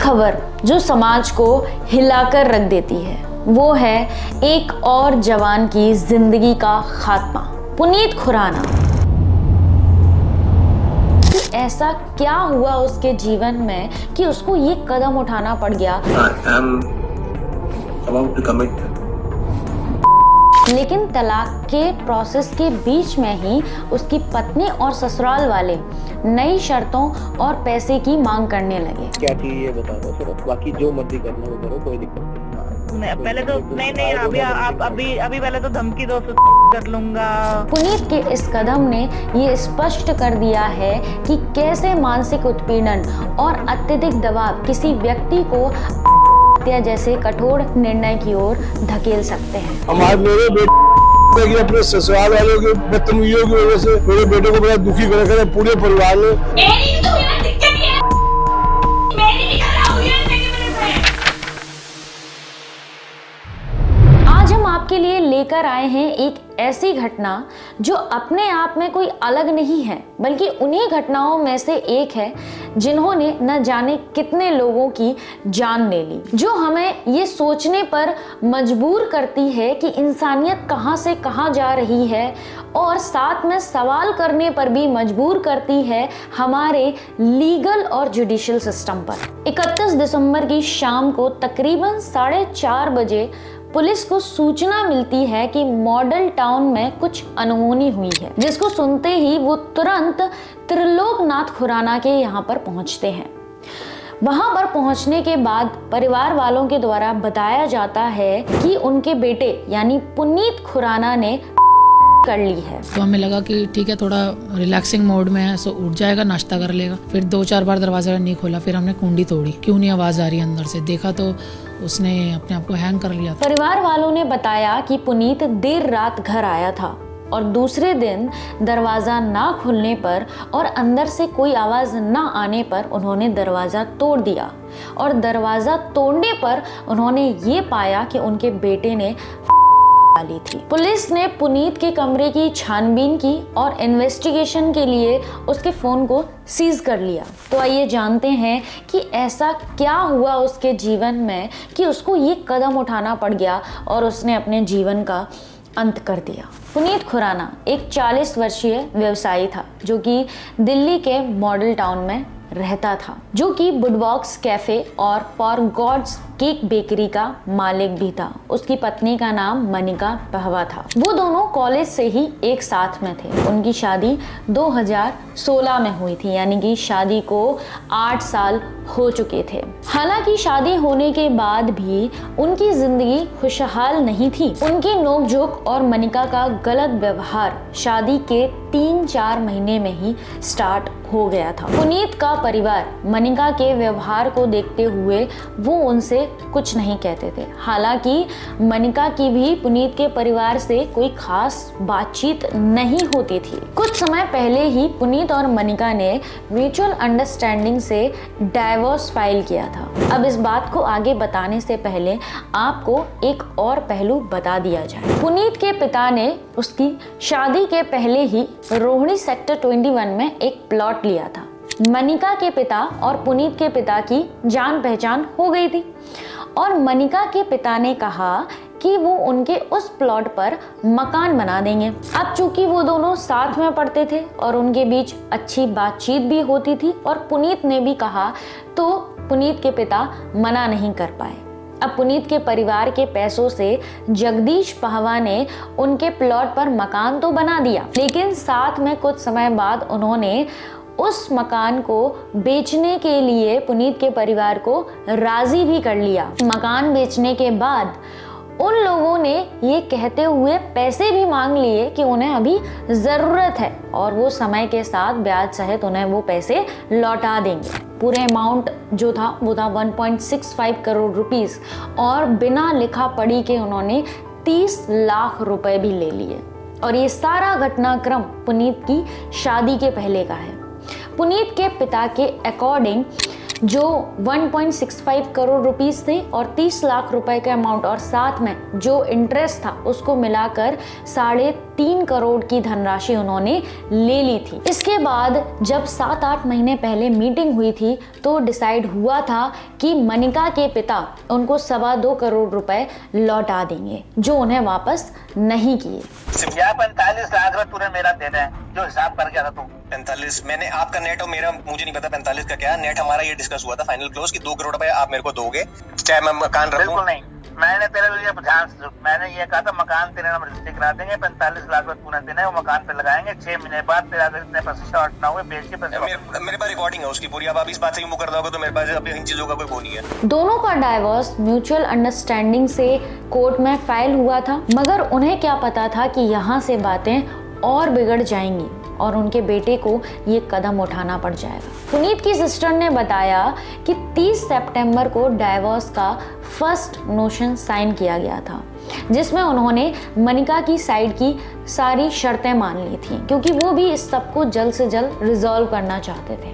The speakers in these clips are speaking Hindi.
खबर जो समाज को हिलाकर रख देती है वो है एक और जवान की जिंदगी का खात्मा। पुनीत खुराना। कि ऐसा क्या हुआ उसके जीवन में कि उसको ये कदम उठाना पड़ गया। लेकिन तलाक के प्रोसेस के बीच में ही उसकी पत्नी और ससुराल वाले नई शर्तों और पैसे की मांग करने लगे। क्या चाहिए ये बता दो, चलो बाकी जो मर्जी करना वो करो, कोई दिक्कत नहीं। पहले तो नहीं अभी पहले तो धमकी दो कर लूंगा। पुनीत के इस कदम ने ये स्पष्ट कर दिया है कि कैसे मानसिक उत्पीड़न और अत्यधिक दबाव किसी व्यक्ति को हत्या जैसे कठोर निर्णय की ओर धकेल सकते हैं। हमारे मेरे बेटे अपने ससुराल वालों की बदतमीजियों की वजह से मेरे बेटे को बड़ा दुखी कर रखा है पूरे परिवार ने। आज हम आपके लिए लेकर आए हैं एक ऐसी घटना जो अपने आप में कोई अलग नहीं है, बल्कि उन्हीं घटनाओं में से एक है जिन्होंने न जाने कितने लोगों की जान ले ली, जो हमें ये सोचने पर मजबूर करती है कि इंसानियत कहां से कहां जा रही है और साथ में सवाल करने पर भी मजबूर करती है हमारे लीगल और जुडिशियल सिस्टम पर। 31 दिसंबर की शाम को तकरीबन 4:30 बजे पुलिस को सूचना मिलती है कि मॉडल टाउन में कुछ अनहोनी हुई है, जिसको सुनते ही वो तुरंत त्रिलोकनाथ खुराना के यहाँ पर पहुँचते हैं। वहां पर पहुंचने के बाद परिवार वालों के द्वारा बताया जाता है कि उनके बेटे यानी पुनीत खुराना ने कर ली है। तो हमें लगा कि ठीक है, थोड़ा रिलैक्सिंग मोड में है, सो उठ जाएगा, नाश्ता कर लेगा। फिर 2-4 बार दरवाजा नहीं खोला, फिर हमने कुंडी तोड़ी, क्यों नहीं आवाज आ रही है अंदर से, देखा तो उसने अपने आप को हैंग कर लिया था। परिवार वालों ने बताया कि पुनीत देर रात घर आया था और दूसरे दिन दरवाजा ना खुलने पर और अंदर से कोई आवाज ना आने पर उन्होंने दरवाजा तोड़ दिया और दरवाजा तोड़ने पर उन्होंने ये पाया कि उनके बेटे ने डाली थी। पुलिस ने पुनीत के कमरे की छानबीन की और इन्वेस्टिगेशन के लिए उसके फोन को सीज कर लिया। तो आइए जानते हैं कि ऐसा क्या हुआ उसके जीवन में कि उसको ये कदम उठाना पड़ गया और उसने अपने जीवन का अंत कर दिया। पुनीत खुराना एक 40 वर्षीय व्यवसायी था जो कि दिल्ली के मॉडल टाउन में रहता था, जो कि बुडवॉक्स कैफे और फॉर गॉड्स केक बेकरी का मालिक भी था। उसकी पत्नी का नाम मनिका पहवा था। वो दोनों कॉलेज से ही एक साथ में थे। उनकी शादी 2016 में हुई थी, यानी कि शादी को 8 साल हो चुके थे। हालांकि शादी होने के बाद भी उनकी जिंदगी खुशहाल नहीं थी। उनकी नोकझोंक और मनिका का गलत व्यवहार शादी के 3-4 महीने में ही स्टार्ट हो गया था। पुनीत का परिवार मनिका के व्यवहार को देखते हुए वो उनसे कुछ नहीं कहते थे। हालांकि मनिका की भी पुनीत के परिवार से कोई खास बातचीत नहीं होती थी। कुछ समय पहले ही पुनीत और मनिका ने म्यूचुअल अंडरस्टैंडिंग से डाइवोर्स फाइल किया था। अब इस बात को आगे बताने से पहले आपको एक और पहलू बता दिया जाए। पुनीत के पिता ने उसकी शादी के पहले ही रोहिणी सेक्टर 21 में एक प्लॉट लिया था। मनिका के पिता और पुनीत के पिता की जान पहचान हो गई थी और मनिका के पिता ने कहा कि वो उनके उस प्लॉट पर मकान बना देंगे। अब चूंकि वो दोनों साथ में पढ़ते थे और उनके बीच अच्छी बातचीत भी होती थी और पुनीत ने भी कहा, तो पुनीत के पिता मना नहीं कर पाए। अब पुनीत के परिवार के पैसों से जगदीश पहवा ने उनके प्लॉट पर मकान तो बना दिया, लेकिन साथ में कुछ समय बाद उन्होंने उस मकान को बेचने के लिए पुनीत के परिवार को राजी भी कर लिया। मकान बेचने के बाद उन लोगों ने ये कहते हुए पैसे भी मांग लिए कि उन्हें अभी ज़रूरत है और वो समय के साथ ब्याज सहित उन्हें वो पैसे लौटा देंगे। पूरे अमाउंट जो था वो था 1.65 करोड़ रुपीस और बिना लिखा पढ़ी के उन्होंने 30 लाख रुपए भी ले लिए। और ये सारा घटनाक्रम पुनीत की शादी के पहले का है। पुनीत के पिता के अकॉर्डिंग जो 1.65 करोड़ रुपीस थे और 30 लाख रुपए के अमाउंट और साथ में जो इंटरेस्ट था उसको मिलाकर 3.5 करोड़ की धनराशि उन्होंने ले ली थी। इसके बाद जब 7-8 महीने पहले मीटिंग हुई थी तो डिसाइड हुआ था कि मनिका के पिता उनको 2.25 करोड़ रुपए लौटा देंगे जो उन्हें वापस नहीं किए। 45 लाख रुपए तूने मेरा देना है, जो हिसाब कर गया था तू। 45 मैंने आपका नेट और मेरा मुझे नहीं पता 45 का क्या नेट, हमारा ये डिस्कस हुआ था फाइनल क्लोज कि 2 करोड़ रुपए आप मेरे को दोगे चाहे मैं मकान रखूं। बिल्कुल नहीं, मैंने तेरे लिए ध्यान से मैंने ये कहा था मकान तेरे नाम रजिस्ट्री करा देंगे, 45 लाख रुपए तूने देना है, वो मकान पे लगाएंगे, 6 महीने बाद तेरा अगर इतने पैसे शॉर्ट ना हुए बेच के पैसे। मेरे पास रिकॉर्डिंग है उसकी पूरी, अब इस बात से मुकर दोगे तो मेरे पास अभी इन चीजों का कोई वो नहीं है। दोनों का डाइवोर्स म्यूचुअल अंडरस्टैंडिंग से कोर्ट में फाइल हुआ था, मगर उन्हें क्या पता था कि यहाँ से बातें और बिगड़ जाएंगी और उनके बेटे को ये कदम उठाना पड़ जाएगा। पुनीत की सिस्टर ने बताया कि 30 सितंबर को डाइवोर्स का फर्स्ट नोशन साइन किया गया था, जिसमें उन्होंने मनिका की साइड की सारी शर्तें मान ली थी क्योंकि वो भी इस सब को जल्द से जल्द रिजॉल्व करना चाहते थे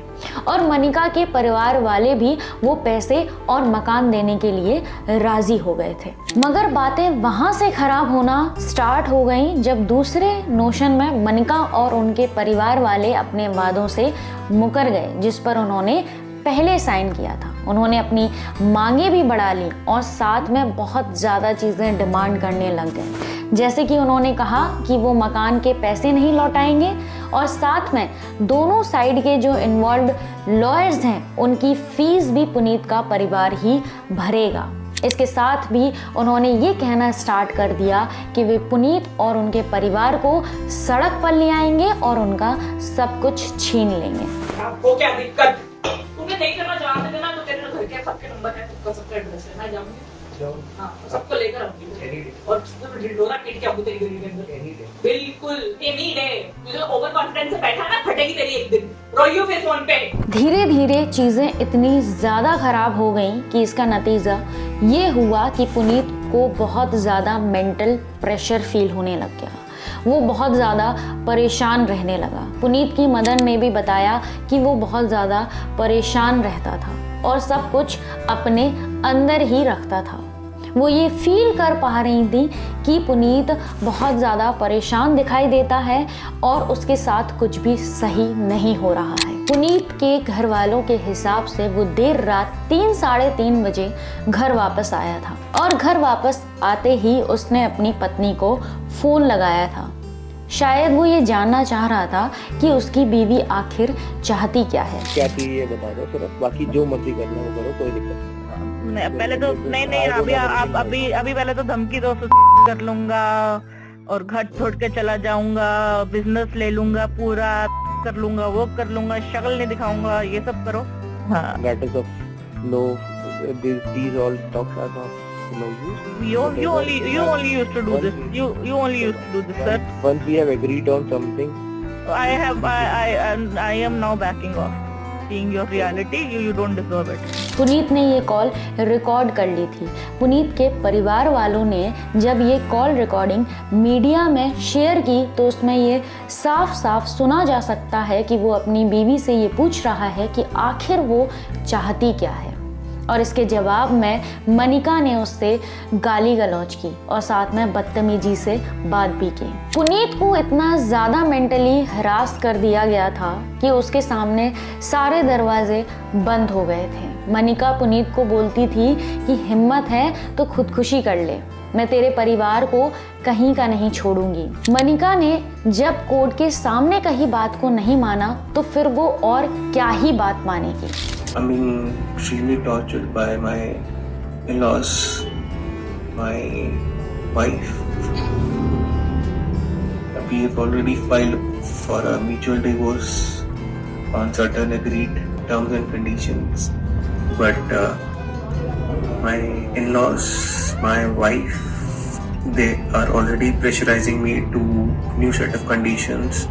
और मनिका के परिवार वाले भी वो पैसे और मकान देने के लिए राजी हो गए थे। मगर बातें वहां से खराब होना स्टार्ट हो गई जब दूसरे नोशन में मनिका और उनके परिवार वाले अपने वादों से मुकर गए जिस पर उन्होंने पहले साइन किया था। उन्होंने अपनी मांगे भी बढ़ा ली और साथ में बहुत ज़्यादा चीज़ें डिमांड करने लग गए, जैसे कि उन्होंने कहा कि वो मकान के पैसे नहीं लौटाएंगे और साथ में दोनों साइड के जो इन्वॉल्व्ड लॉयर्स हैं उनकी फीस भी पुनीत का परिवार ही भरेगा। इसके साथ भी उन्होंने ये कहना स्टार्ट कर दिया कि वे पुनीत और उनके परिवार को सड़क पर ले आएंगे और उनका सब कुछ छीन लेंगे। आपको क्या दिक्कत? तुम्हें नहीं करना चाहते थे ना तो तेरे घर के सबके नंबर है, सबका सबका एड्रेस है, मैं जाऊंगी। हाँ, सबको लेकर आऊंगी और ढिंडोरा पीट के आऊंगी तेरी गली के अंदर। बिल्कुल एनी डे तुझे ओवर कॉन्फिडेंस से बैठा ना फटेगी तेरी एक दिन, रोइयो फिर फोन पे। धीरे धीरे चीजें इतनी ज्यादा खराब हो गई कि इसका नतीजा ये हुआ कि पुनीत को बहुत ज्यादा मेंटल प्रेशर फील होने लग गया। वो बहुत ज़्यादा परेशान रहने लगा। पुनीत की मदर ने भी बताया कि वो बहुत ज़्यादा परेशान रहता था और सब कुछ अपने अंदर ही रखता था। वो ये फील कर पा रही थी कि पुनीत बहुत ज़्यादा परेशान दिखाई देता है और उसके साथ कुछ भी सही नहीं हो रहा है। पुनीत के घर वालों के हिसाब से वो देर रात 3-3:30 बजे घर वापस आया था और घर वापस आते ही उसने अपनी पत्नी को फ़ोन लगाया था। शायद वो ये जानना चाह रहा था कि उसकी बीवी आखिर चाहती क्या है। क्या थी ये बता दो सिर्फ, बाकी जो मर्जी करना वो करो, कोई दिक्कत नहीं। पहले तो नहीं अभी पहले तो धमकी दो कर लूंगा और घर छोड़ के चला जाऊंगा, बिजनेस ले लूंगा, पूरा कर लूंगा, वो कर लूंगा, शक्ल नहीं दिखाऊंगा, ये सब करो। हाँ, that is of no, these all talks are not no use. You only used to do this. You only used to do this, sir. Once we have agreed on something, I am now backing off. Seeing your reality, you don't deserve it. Puneet ने ये कॉल रिकॉर्ड कर ली थी। पुनीत के परिवार वालों ने जब ये कॉल रिकॉर्डिंग मीडिया में शेयर की तो उसमें ये साफ साफ सुना जा सकता है कि वो अपनी बीवी से ये पूछ रहा है कि आखिर वो चाहती क्या है और इसके जवाब में मनिका ने उससे गाली गलौज की और साथ में बदतमीजी से बात भी की। पुनीत को इतना ज़्यादा मेंटली हरास कर दिया गया था कि उसके सामने सारे दरवाजे बंद हो गए थे। मनिका पुनीत को बोलती थी कि हिम्मत है तो खुदकुशी कर ले, मैं तेरे परिवार को कहीं का नहीं छोड़ूंगी। मनिका ने जब कोर्ट के सामने कही बात को नहीं माना तो फिर वो और क्या ही बात मानेगी। I'm being extremely tortured by my in-laws, my wife. We have already filed for a mutual divorce on certain agreed terms and conditions. But my in-laws, my wife, they are already pressurizing me to new set of conditions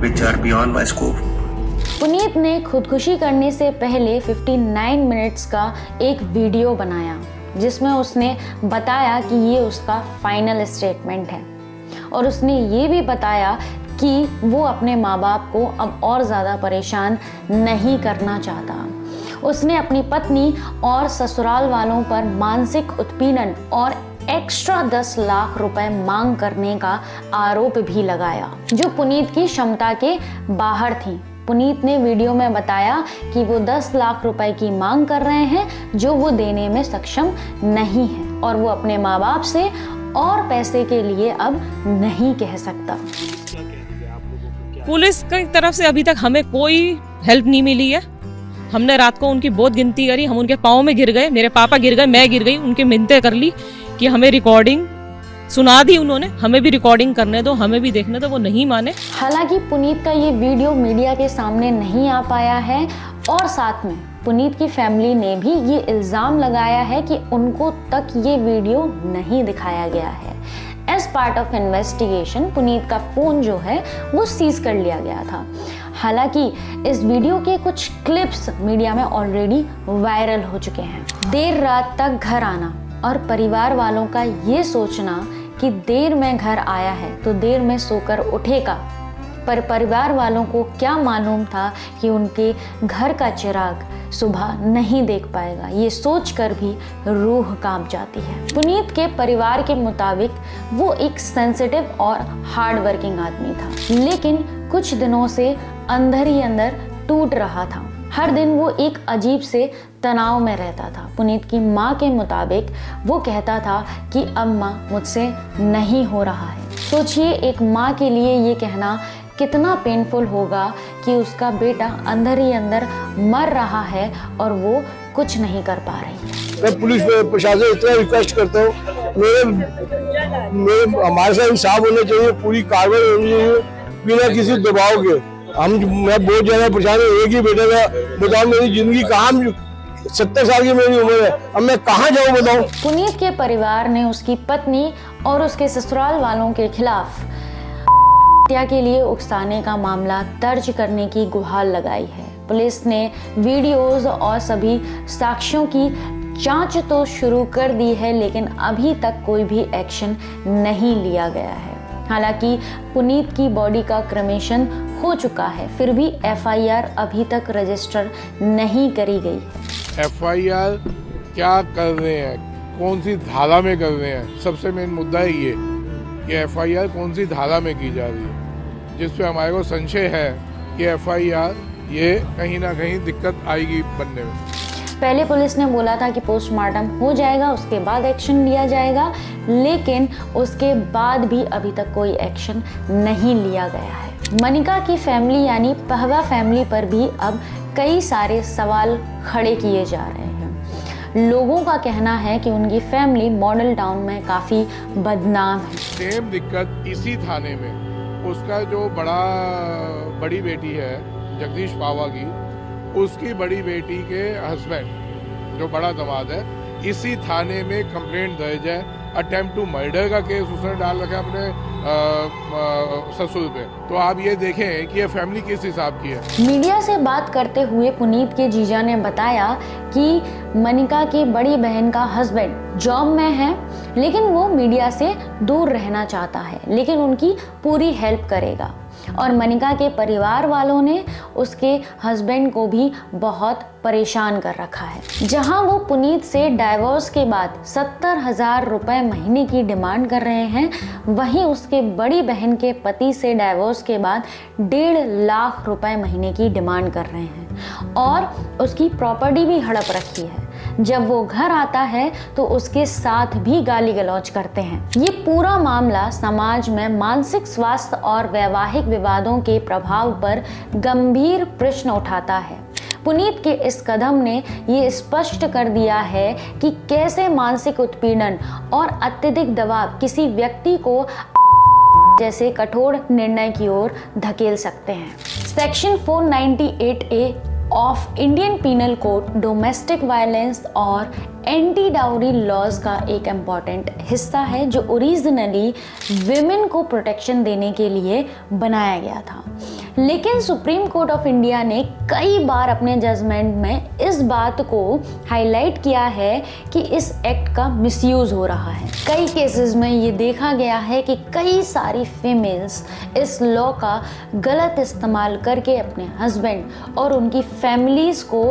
which are beyond my scope. Puneet ने खुदकुशी करने से पहले 59 मिनट्स का एक वीडियो बनाया जिसमें उसने बताया कि ये उसका फाइनल स्टेटमेंट है और उसने ये भी बताया कि वो अपने माँ बाप को अब और ज़्यादा परेशान नहीं करना चाहता। उसने अपनी पत्नी और ससुराल वालों पर मानसिक उत्पीड़न और एक्स्ट्रा 10 लाख रुपए मांग करने का आरोप भी लगाया, जो पुनीत की क्षमता के बाहर थी। पुनीत ने वीडियो में बताया कि वो 10 लाख रुपए की मांग कर रहे हैं, जो वो देने में सक्षम नहीं है और वो अपने माँ बाप से और पैसे के लिए अब नहीं कह सकता। पुलिस की तरफ से अभी तक हमें कोई हेल्प नहीं मिली है। हमने रात को उनकी बहुत गिनती करी, हम उनके पाँव में गिर गए, मेरे पापा गिर गए, मैं गिर गई, उनकी मिन्नतें कर ली कि हमें रिकॉर्डिंग सुना दी उन्होंने, हमें भी रिकॉर्डिंग करने दो, हमें भी देखने दो, वो नहीं माने। हालांकि पुनीत का ये वीडियो मीडिया के सामने नहीं आ पाया है और साथ में पुनीत की फैमिली ने भी ये इल्ज़ाम लगाया है कि उनको तक ये वीडियो नहीं दिखाया गया है। As part of investigation Puneet का फ़ोन जो है वो सीज कर लिया गया था। हालांकि इस वीडियो के कुछ क्लिप्स मीडिया में ऑलरेडी वायरल हो चुके हैं। देर रात तक घर आना और परिवार वालों का ये सोचना कि देर में घर आया है तो देर में सोकर उठेगा, पर परिवार वालों को क्या मालूम था कि उनके घर का चिराग सुबह नहीं देख पाएगा, ये सोचकर भी रूह कांप जाती है। पुनीत के परिवार के मुताबिक वो एक सेंसिटिव और हार्ड वर्किंग आदमी था, लेकिन कुछ दिनों से अंदर ही अंदर टूट रहा था। हर दिन वो एक अजीब से तनाव में रहता था। पुनीत की माँ के मुताबिक वो कहता था कि अम्मा मुझसे नहीं हो रहा है। सोचिए एक माँ के लिए ये कहना कितना पेनफुल होगा कि उसका बेटा अंदर ही अंदर मर रहा है और वो कुछ नहीं कर पा रही है। मैं पुलिस प्रशासन इतना रिक्वेस्ट करता हूँ, मेरे हमारे साथ इंसाफ होना चाहिए, पूरी कार्रवाई होनी चाहिए बिना किसी दबाव के। मैं बहुत ज्यादा परेशान हूँ, एक ही बेटा था, बताओ मेरी जिंदगी कहाँ, 70 साल की मेरी उम्र है, अब मैं कहाँ जाऊँ बताओ। पुनीत के परिवार ने उसकी पत्नी और उसके ससुराल वालों के खिलाफ हत्या के लिए उकसाने का मामला दर्ज करने की गुहार लगाई है। पुलिस ने वीडियोस और सभी साक्ष्यों की जांच तो शुरू कर दी है, लेकिन अभी तक कोई भी एक्शन नहीं लिया गया है। हालांकि पुनीत की बॉडी का क्रेमेशन हो चुका है, फिर भी एफआईआर अभी तक रजिस्टर नहीं करी गई है। एफआईआर क्या कर रहे हैं, कौन सी धारा में कर रहे हैं, सबसे मेन मुद्दा है ये कि एफआईआर कौन सी धारा में की जा रही है, जिस पे हमारे को संशय है कि एफआईआर ये कहीं ना कहीं दिक्कत आएगी बनने में। पहले पुलिस ने बोला था कि पोस्टमार्टम हो जाएगा, उसके बाद एक्शन लिया जाएगा, लेकिन उसके बाद भी अभी तक कोई एक्शन नहीं लिया गया है। मनिका की फैमिली यानी पहवा फैमिली पर भी अब कई सारे सवाल खड़े किए जा रहे हैं। लोगों का कहना है कि उनकी फैमिली मॉडल टाउन में काफ़ी बदनाम है। सेम दिक्कत इसी थाने में उसका जो बड़ी बेटी है जगदीश पावा की, उसकी बड़ी बेटी के हस्बैंड जो बड़ा दामाद है, इसी थाने में कंप्लेंट दर्ज है। अटेम्प्ट टू मर्डर का केस उसने डाल रखा है अपने ससुर पे। तो आप ये देखें कि ये फैमिली किस हिसाब की है। मीडिया से बात करते हुए पुनीत के जीजा ने बताया कि मनिका की बड़ी बहन का हस्बैंड जॉब में है, लेकिन वो मीडिया से दूर रहना चाहता है, लेकिन उनकी पूरी हेल्प करेगा। और मनिका के परिवार वालों ने उसके हस्बैंड को भी बहुत परेशान कर रखा है। जहां वो पुनीत से डाइवोर्स के बाद 70,000 रुपए महीने की डिमांड कर रहे हैं, वहीं उसके बड़ी बहन के पति से डाइवोर्स के बाद 1.5 लाख रुपए महीने की डिमांड कर रहे हैं और उसकी प्रॉपर्टी भी हड़प रखी है। जब वो घर आता है तो उसके साथ भी गाली गलौज करते हैं। ये पूरा मामला समाज में मानसिक स्वास्थ्य और वैवाहिक विवादों के प्रभाव पर गंभीर प्रश्न उठाता है। पुनीत के इस कदम ने ये स्पष्ट कर दिया है कि कैसे मानसिक उत्पीड़न और अत्यधिक दबाव किसी व्यक्ति को जैसे कठोर निर्णय की ओर धकेल सकते हैं। Section 498A of Indian penal code domestic violence और एंटी डाउरी लॉज का एक इम्पॉर्टेंट हिस्सा है, जो ओरिजिनली विमेन को प्रोटेक्शन देने के लिए बनाया गया था। लेकिन सुप्रीम कोर्ट ऑफ इंडिया ने कई बार अपने जजमेंट में इस बात को हाईलाइट किया है कि इस एक्ट का मिसयूज हो रहा है। कई केसेस में ये देखा गया है कि कई सारी फीमेल्स इस लॉ का गलत इस्तेमाल करके अपने हस्बैंड और उनकी फैमिलीज को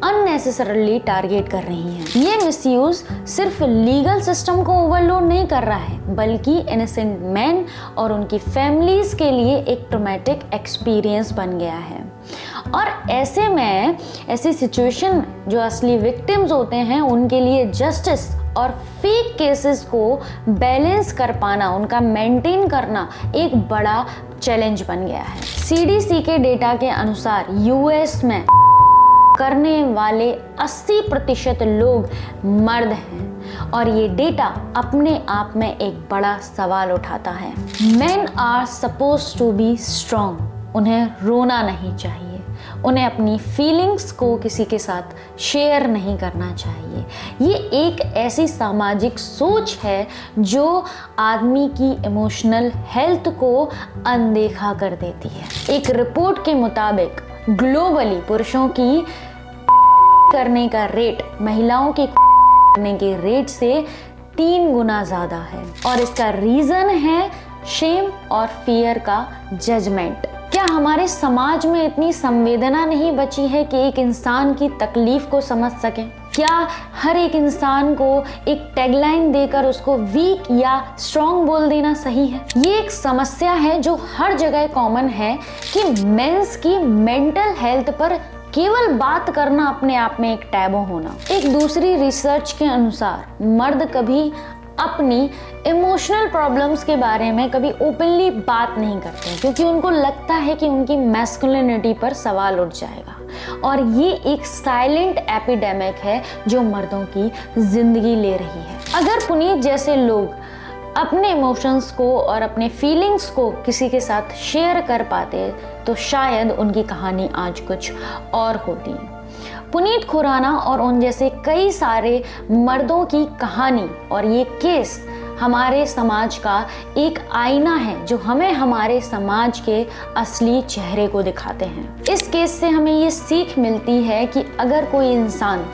अननेसेसरली टारगेट कर रही हैं। ये मिसयूज सिर्फ लीगल सिस्टम को ओवरलोड नहीं कर रहा है, बल्कि इनोसेंट मैन और उनकी फैमिलीज के लिए एक ट्रॉमेटिक एक्सपीरियंस बन गया है। और ऐसे में ऐसी सिचुएशन में जो असली विक्टिम्स होते हैं उनके लिए जस्टिस और फेक केसेस को बैलेंस कर पाना, उनका मेंटेन करना एक बड़ा चैलेंज बन गया है। CDC के डेटा के अनुसार यूएस में करने वाले 80% लोग मर्द हैं और ये डेटा अपने आप में एक बड़ा सवाल उठाता है। Men are supposed to be strong, उन्हें रोना नहीं चाहिए, उन्हें अपनी फीलिंग्स को किसी के साथ शेयर नहीं करना चाहिए। ये एक ऐसी सामाजिक सोच है जो आदमी की इमोशनल हेल्थ को अनदेखा कर देती है। एक रिपोर्ट के मुताबिक ग्लोबली पुरुषों की करने का रेट महिलाओं के करने के रेट से 3 गुना ज़्यादा है और इसका रीज़न है शेम और फियर का जजमेंट। क्या हमारे समाज में इतनी संवेदना नहीं बची है कि एक इंसान की तकलीफ को समझ सकें? क्या हर एक इंसान को एक टैगलाइन देकर उसको वीक या स्ट्रॉन्ग बोल देना सही है? ये एक समस्या है जो हर जगह कॉमन है कि मेंस की मेंटल हेल्थ पर केवल बात करना अपने आप में एक टैबू होना। एक दूसरी रिसर्च के अनुसार मर्द कभी अपनी इमोशनल प्रॉब्लम्स के बारे में कभी ओपनली बात नहीं करते क्योंकि उनको लगता है कि उनकी मैस्कुलिनिटी पर सवाल उठ जाएगा और ये एक साइलेंट एपिडेमिक है जो मर्दों की जिंदगी ले रही है। अगर पुनीत जैसे लोग अपने इमोशंस को और अपने फीलिंग्स को किसी के साथ शेयर कर पाते तो शायद उनकी कहानी आज कुछ और होती। पुनीत खुराना और उन जैसे कई सारे मर्दों की कहानी और ये केस हमारे समाज का एक आईना है जो हमें हमारे समाज के असली चेहरे को दिखाते हैं। इस केस से हमें ये सीख मिलती है कि अगर कोई इंसान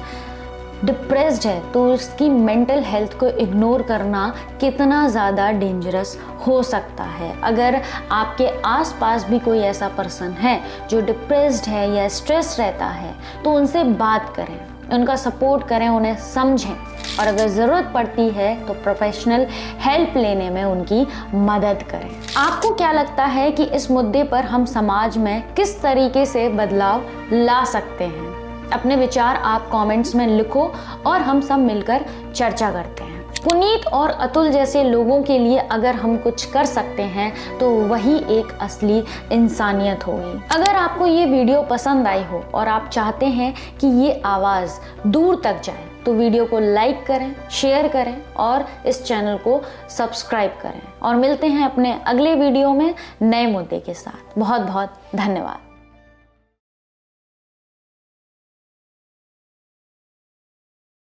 डिप्रेस्ड है तो उसकी मेंटल हेल्थ को इग्नोर करना कितना ज़्यादा डेंजरस हो सकता है। अगर आपके आसपास भी कोई ऐसा पर्सन है जो डिप्रेस्ड है या स्ट्रेस रहता है तो उनसे बात करें, उनका सपोर्ट करें, उन्हें समझें और अगर ज़रूरत पड़ती है तो प्रोफेशनल हेल्प लेने में उनकी मदद करें। आपको क्या लगता है कि इस मुद्दे पर हम समाज में किस तरीके से बदलाव ला सकते हैं? अपने विचार आप कमेंट्स में लिखो और हम सब मिलकर चर्चा करते हैं। पुनीत और अतुल जैसे लोगों के लिए अगर हम कुछ कर सकते हैं तो वही एक असली इंसानियत होगी। अगर आपको ये वीडियो पसंद आई हो और आप चाहते हैं कि ये आवाज़ दूर तक जाए तो वीडियो को लाइक करें, शेयर करें और इस चैनल को सब्सक्राइब करें और मिलते हैं अपने अगले वीडियो में नए मुद्दे के साथ। बहुत बहुत धन्यवाद।